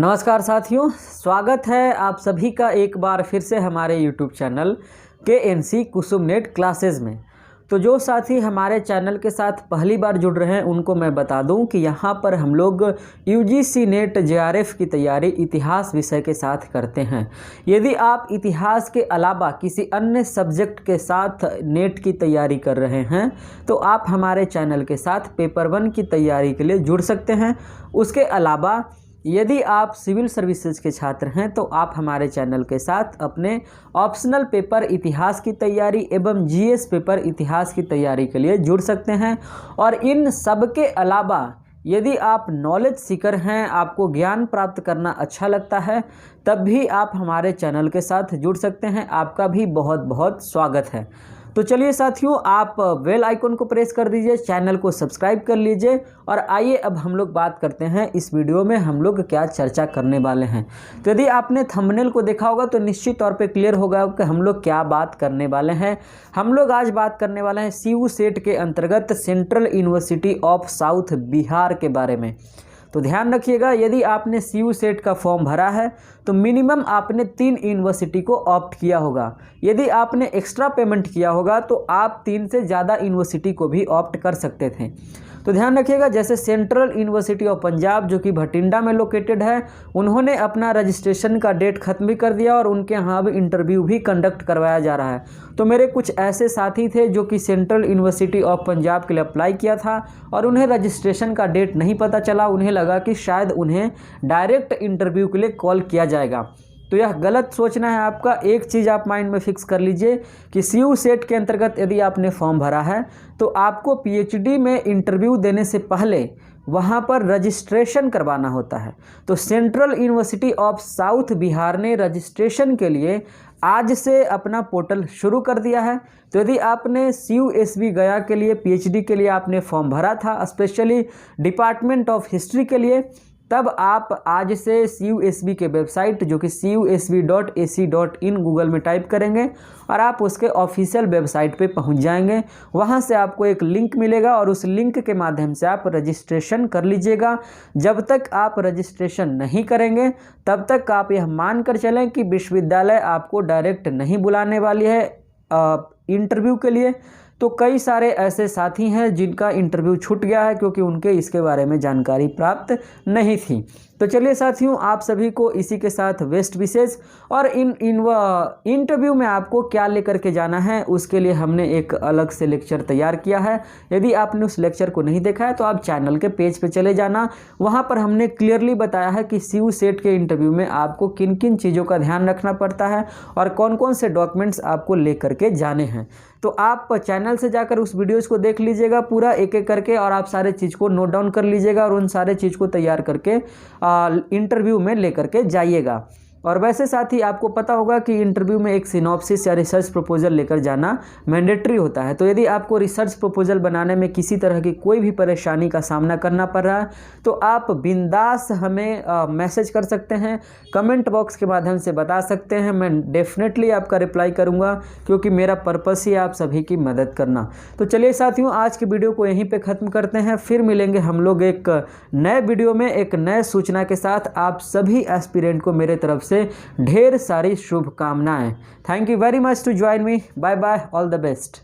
नमस्कार साथियों, स्वागत है आप सभी का एक बार फिर से हमारे YouTube चैनल KNC कुसुम नेट क्लासेस में। तो जो साथी हमारे चैनल के साथ पहली बार जुड़ रहे हैं उनको मैं बता दूं कि यहाँ पर हम लोग UGC नेट JRF की तैयारी इतिहास विषय के साथ करते हैं। यदि आप इतिहास के अलावा किसी अन्य सब्जेक्ट के साथ नेट की तैयारी कर रहे हैं तो आप हमारे चैनल के साथ पेपर 1 की तैयारी के लिए जुड़ सकते हैं। उसके अलावा यदि आप सिविल सर्विसेज के छात्र हैं तो आप हमारे चैनल के साथ अपने ऑप्शनल पेपर इतिहास की तैयारी एवं GS पेपर इतिहास की तैयारी के लिए जुड़ सकते हैं। और इन सब के अलावा यदि आप नॉलेज सीकर हैं, आपको ज्ञान प्राप्त करना अच्छा लगता है, तब भी आप हमारे चैनल के साथ जुड़ सकते हैं। आपका भी बहुत बहुत स्वागत है। तो चलिए साथियों, आप बेल आइकन को प्रेस कर दीजिए, चैनल को सब्सक्राइब कर लीजिए और आइए अब हम लोग बात करते हैं इस वीडियो में हम लोग क्या चर्चा करने वाले हैं। तो यदि आपने थंबनेल को देखा होगा तो निश्चित तौर पे क्लियर होगा कि हम लोग क्या बात करने वाले हैं। हम लोग आज बात करने वाले हैं CU सेट के अंतर्गत central university of south Bihar के बारे में। तो ध्यान रखिएगा, यदि आपने CU सेट का फॉर्म भरा है तो मिनिमम आपने 3 यूनिवर्सिटी को ऑप्ट किया होगा। यदि आपने एक्स्ट्रा पेमेंट किया होगा तो आप 3 से ज़्यादा यूनिवर्सिटी को भी ऑप्ट कर सकते थे। तो ध्यान रखिएगा, जैसे सेंट्रल यूनिवर्सिटी ऑफ पंजाब जो कि भटिंडा में लोकेटेड है, उन्होंने अपना रजिस्ट्रेशन का डेट ख़त्म भी कर दिया और उनके यहाँ अब इंटरव्यू भी कंडक्ट करवाया जा रहा है। तो मेरे कुछ ऐसे साथी थे जो कि सेंट्रल यूनिवर्सिटी ऑफ पंजाब के लिए अप्लाई किया था और उन्हें रजिस्ट्रेशन का डेट नहीं पता चला। उन्हें लगा कि शायद उन्हें डायरेक्ट इंटरव्यू के लिए कॉल किया जाएगा। तो यह गलत सोचना है आपका। एक चीज़ आप माइंड में फिक्स कर लीजिए कि CU सेट के अंतर्गत यदि आपने फॉर्म भरा है तो आपको PhD में इंटरव्यू देने से पहले वहाँ पर रजिस्ट्रेशन करवाना होता है। तो central university of south Bihar ने रजिस्ट्रेशन के लिए आज से अपना पोर्टल शुरू कर दिया है। तो यदि आपने CUSB गया के लिए PhD के लिए आपने फॉर्म भरा था, स्पेशली डिपार्टमेंट ऑफ हिस्ट्री के लिए, तब आप आज से CUSB के वेबसाइट जो कि CUSB.ac.in गूगल में टाइप करेंगे और आप उसके ऑफिशियल वेबसाइट पे पहुंच जाएंगे। वहां से आपको एक लिंक मिलेगा और उस लिंक के माध्यम से आप रजिस्ट्रेशन कर लीजिएगा। जब तक आप रजिस्ट्रेशन नहीं करेंगे तब तक आप यह मान कर चलें कि विश्वविद्यालय आपको डायरेक्ट नहीं बुलाने वाली है इंटरव्यू के लिए। तो कई सारे ऐसे साथी हैं जिनका इंटरव्यू छूट गया है क्योंकि उनके इसके बारे में जानकारी प्राप्त नहीं थी। तो चलिए साथियों, आप सभी को इसी के साथ बेस्ट विशेष। और इन इंटरव्यू में आपको क्या लेकर के जाना है उसके लिए हमने एक अलग से लेक्चर तैयार किया है। यदि आपने उस लेक्चर को नहीं देखा है तो आप चैनल के पेज पे चले जाना। वहाँ पर हमने क्लियरली बताया है कि CU सेट के इंटरव्यू में आपको किन किन चीज़ों का ध्यान रखना पड़ता है और कौन कौन से डॉक्यूमेंट्स आपको ले करके जाने हैं। तो आप चैनल से जाकर उस वीडियोज़ को देख लीजिएगा पूरा एक एक करके और आप सारे चीज़ को नोट डाउन कर लीजिएगा और उन सारे चीज़ को तैयार करके इंटरव्यू में लेकर के जाइएगा। और वैसे साथ ही आपको पता होगा कि इंटरव्यू में एक सिनॉप्सिस या रिसर्च प्रपोजल लेकर जाना मैंडेटरी होता है। तो यदि आपको रिसर्च प्रपोजल बनाने में किसी तरह की कोई भी परेशानी का सामना करना पड़ रहा है तो आप बिंदास हमें मैसेज कर सकते हैं, कमेंट बॉक्स के माध्यम से बता सकते हैं। मैं डेफिनेटली आपका रिप्लाई करूंगा क्योंकि मेरा पर्पस ही आप सभी की मदद करना। तो चलिए साथियों, आज की वीडियो को यहीं पर ख़त्म करते हैं। फिर मिलेंगे हम लोग एक नए वीडियो में एक नए सूचना के साथ। आप सभी एस्पिरेंट को मेरे तरफ से ढेर सारी शुभकामनाएं। Thank you very much to join me. Bye bye, all the best.